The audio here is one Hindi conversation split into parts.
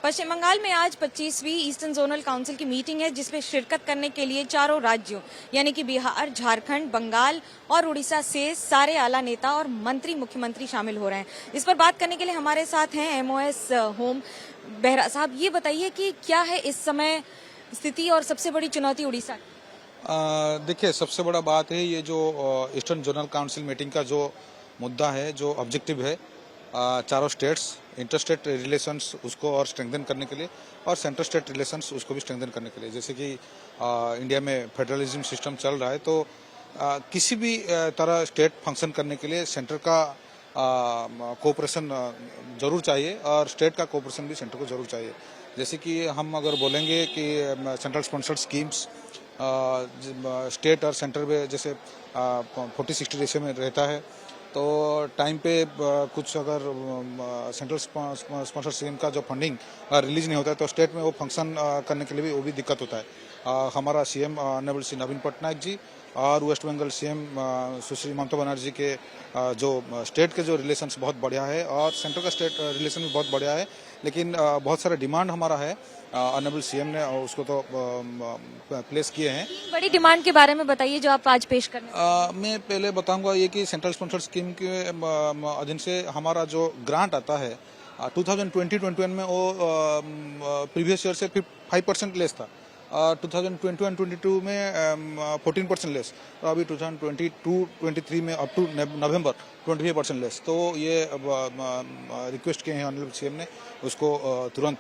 पश्चिम बंगाल में आज 25वीं ईस्टर्न जोनल काउंसिल की मीटिंग है, जिसमें शिरकत करने के लिए चारों राज्यों यानी कि बिहार, झारखंड, बंगाल और उड़ीसा से सारे आला नेता और मंत्री, मुख्यमंत्री शामिल हो रहे हैं। इस पर बात करने के लिए हमारे साथ हैं एमओएस होम बेहरा साहब। ये बताइए कि क्या है इस समय स्थिति और सबसे बड़ी चुनौती उड़ीसा? देखिए, सबसे बड़ा बात है ये जो ईस्टर्न जोनल काउंसिल मीटिंग का जो मुद्दा है, जो ऑब्जेक्टिव है, चारों स्टेट्स इंटर स्टेट रिलेशंस उसको और स्ट्रेंथन करने के लिए और सेंटर स्टेट रिलेशंस उसको भी स्ट्रेंथन करने के लिए। जैसे कि इंडिया में फेडरलिज्म सिस्टम चल रहा है, तो किसी भी तरह स्टेट फंक्शन करने के लिए सेंटर का कोऑपरेशन जरूर चाहिए और स्टेट का कोऑपरेशन भी सेंटर को जरूर चाहिए। जैसे कि हम अगर बोलेंगे कि सेंट्रल स्पॉन्सर्ड स्कीम्स स्टेट और सेंटर में जैसे 40-60 रेशियो में रहता है, तो टाइम पे कुछ अगर सेंट्रल स्पॉन्सर स्कीम का जो फंडिंग रिलीज नहीं होता है, तो स्टेट में वो फंक्शन करने के लिए भी वो भी दिक्कत होता है। हमारा सीएम ऑनरेबल श्री नवीन पटनायक जी और वेस्ट बंगाल सीएम सुश्री ममता बनर्जी के जो स्टेट के जो रिलेशंस बहुत बढ़िया है और सेंटर का स्टेट रिलेशन भी बहुत बढ़िया है, लेकिन बहुत सारा डिमांड हमारा है। ऑनरेबल सीएम ने उसको तो प्लेस किए हैं। बड़ी डिमांड के बारे में बताइए जो आप आज पेश करने। मैं पहले बताऊंगा ये कि सेंट्रल स्पॉन्सर्ड स्कीम के अधीन से हमारा जो ग्रांट आता है 2020-21 में वो प्रीवियस ईयर से 5% लेस था और 2021-22 में 14% लेस, और अभी 2022-23 में अप टू नवंबर 25% लेस। तो ये रिक्वेस्ट किए हैं ऑनरेबल सीएम ने, उसको तुरंत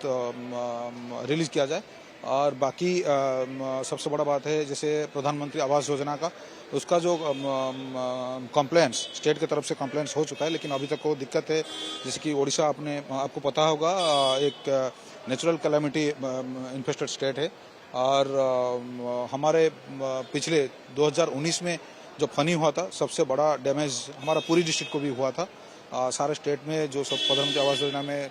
रिलीज किया जाए। और बाकी सबसे बड़ा बात है जैसे प्रधानमंत्री आवास योजना का, उसका जो कॉम्प्लेंस स्टेट की तरफ से कॉम्प्लेंस हो चुका है, लेकिन अभी तक वो दिक्कत है। जैसे कि उड़ीसा आपको पता होगा एक नेचुरल कैलामिटी इन्फेस्टेड स्टेट है और हमारे पिछले 2019 में जो फनी हुआ था, सबसे बड़ा डैमेज हमारा पूरी डिस्ट्रिक्ट को भी हुआ था। सारे स्टेट में जो सब प्रधानमंत्री आवास योजना में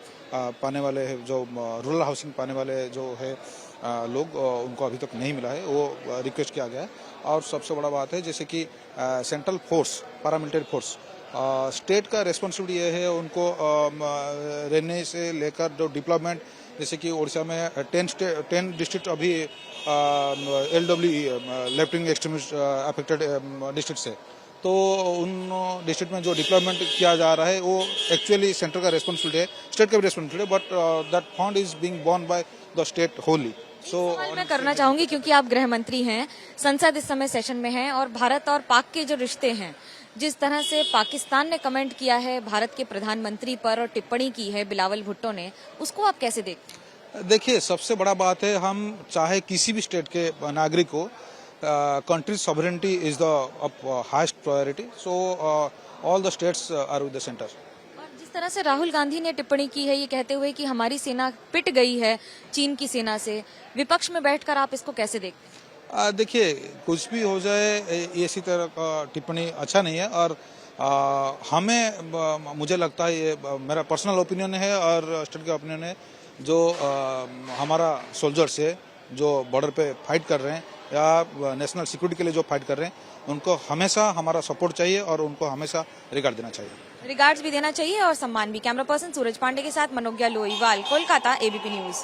पाने वाले हैं, जो रूरल हाउसिंग पाने वाले जो है लोग, उनको अभी तक नहीं मिला है, वो रिक्वेस्ट किया गया है। और सबसे बड़ा बात है जैसे कि central force, paramilitary force, state का रेस्पॉन्सिबिलिटी ये है उनको रहने से लेकर जो डिप्लॉयमेंट, जैसे कि उड़ीसा में 10 डिस्ट्रिक्ट अभी LWE left wing extremist affected district है, तो उन डिस्ट्रिक्ट में जो डिप्लॉयमेंट किया जा रहा है वो एक्चुअली सेंटर का रेस्पॉन्सिबिलिटी है, स्टेट का भी रेस्पॉन्सिबिलिटी है, but that fund is being borne by the state wholly. मैं करना चाहूंगी क्योंकि आप गृह मंत्री हैं, संसद इस समय सेशन में है और भारत और पाक के जो रिश्ते हैं, जिस तरह से पाकिस्तान ने कमेंट किया है भारत के प्रधानमंत्री पर और टिप्पणी की है बिलावल भुट्टो ने, उसको आप कैसे देखते हैं? देखिए, सबसे बड़ा बात है, हम चाहे किसी भी स्टेट के नागरिक को country sovereignty is the highest priority, so all the states are with the center. और जिस तरह से राहुल गांधी ने टिप्पणी की है ये कहते हुए कि हमारी सेना पिट गई है चीन की सेना से, विपक्ष में बैठकर आप इसको कैसे देखते हैं? देखिए, कुछ भी हो जाए इसी तरह का टिप्पणी अच्छा नहीं है और हमें मुझे लगता है, ये मेरा पर्सनल ओपिनियन है और स्टेट का ओपिनियन है, जो हमारा सोल्जर्स है जो बॉर्डर पे फाइट कर रहे हैं या नेशनल सिक्योरिटी के लिए जो फाइट कर रहे हैं, उनको हमेशा हमारा सपोर्ट चाहिए और उनको हमेशा रिगार्ड देना चाहिए, रिगार्ड्स भी देना चाहिए और सम्मान भी। कैमरा पर्सन सूरज पांडे के साथ मनोज्ञा लोईवाल, कोलकाता, एबीपी न्यूज।